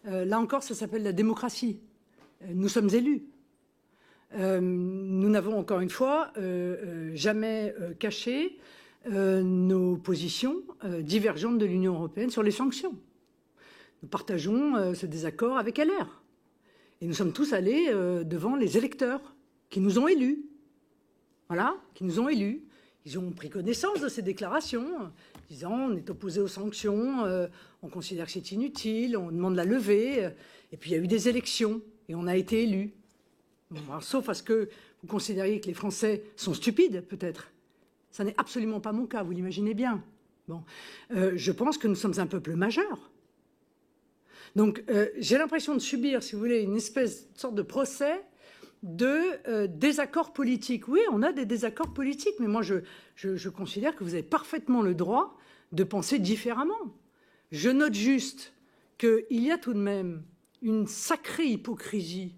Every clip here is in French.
Là encore, ça s'appelle la démocratie. Nous sommes élus. Nous n'avons encore une fois jamais caché nos positions divergentes de l'Union européenne sur les sanctions. Nous partageons ce désaccord avec LR. Et nous sommes tous allés devant les électeurs qui nous ont élus. Voilà, qui nous ont élus. Ils ont pris connaissance de ces déclarations, disant on est opposé aux sanctions, on considère que c'est inutile, on demande la levée. Et puis il y a eu des élections et on a été élus. Bon, alors, sauf à ce que vous considériez que les Français sont stupides, peut-être. Ça n'est absolument pas mon cas, vous l'imaginez bien. Bon, je pense que nous sommes un peuple majeur. Donc j'ai l'impression de subir, si vous voulez, une sorte de procès de désaccords politiques. Oui, on a des désaccords politiques, mais moi je considère que vous avez parfaitement le droit de penser différemment. Je note juste qu'il y a tout de même une sacrée hypocrisie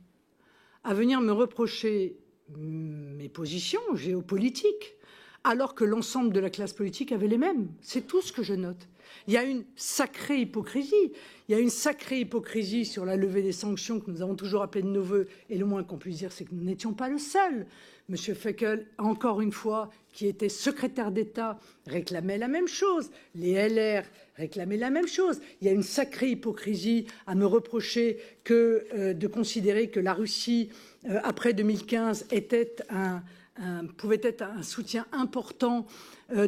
à venir me reprocher mes positions géopolitiques, alors que l'ensemble de la classe politique avait les mêmes. C'est tout ce que je note. Il y a une sacrée hypocrisie. Il y a une sacrée hypocrisie sur la levée des sanctions que nous avons toujours appelée de nos voeux. Et le moins qu'on puisse dire, c'est que nous n'étions pas le seul. M. Feckel, encore une fois, qui était secrétaire d'État, réclamait la même chose. Les LR réclamaient la même chose. Il y a une sacrée hypocrisie à me reprocher de considérer que la Russie, après 2015, pouvait être un soutien important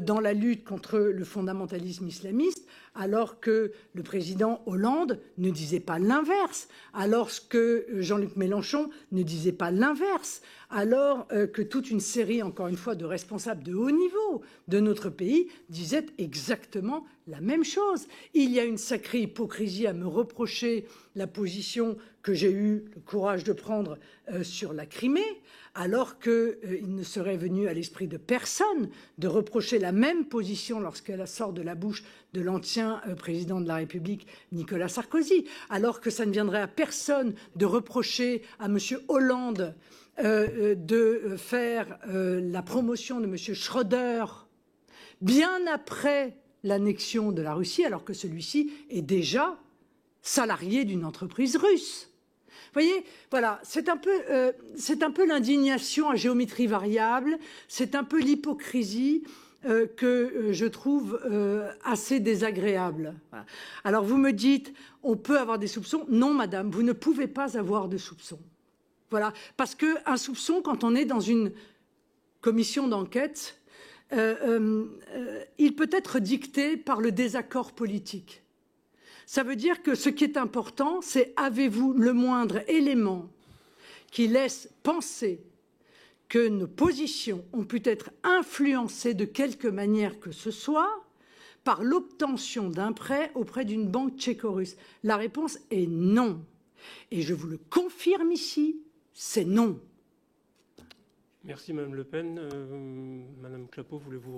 dans la lutte contre le fondamentalisme islamiste, alors que le président Hollande ne disait pas l'inverse, alors que Jean-Luc Mélenchon ne disait pas l'inverse, alors que toute une série, encore une fois, de responsables de haut niveau de notre pays disaient exactement la même chose. Il y a une sacrée hypocrisie à me reprocher la position que j'ai eu le courage de prendre sur la Crimée, alors qu'il ne serait venu à l'esprit de personne de reprocher la même position lorsqu'elle sort de la bouche de l'ancien président de la République, Nicolas Sarkozy, alors que ça ne viendrait à personne de reprocher à M. Hollande de faire la promotion de M. Schröder bien après l'annexion de la Russie, alors que celui-ci est déjà salarié d'une entreprise russe. Vous voyez, voilà, c'est un peu l'indignation à géométrie variable, c'est un peu l'hypocrisie que je trouve assez désagréable. Voilà. Alors vous me dites, on peut avoir des soupçons. Non, madame, vous ne pouvez pas avoir de soupçons. Voilà, parce qu'un soupçon, quand on est dans une commission d'enquête, il peut être dicté par le désaccord politique. Ça veut dire que ce qui est important, c'est avez-vous le moindre élément qui laisse penser que nos positions ont pu être influencées de quelque manière que ce soit par l'obtention d'un prêt auprès d'une banque tchéco-russe? La réponse est non. Et je vous le confirme ici, c'est non. Merci Madame Le Pen. Madame Clapeau, voulez-vous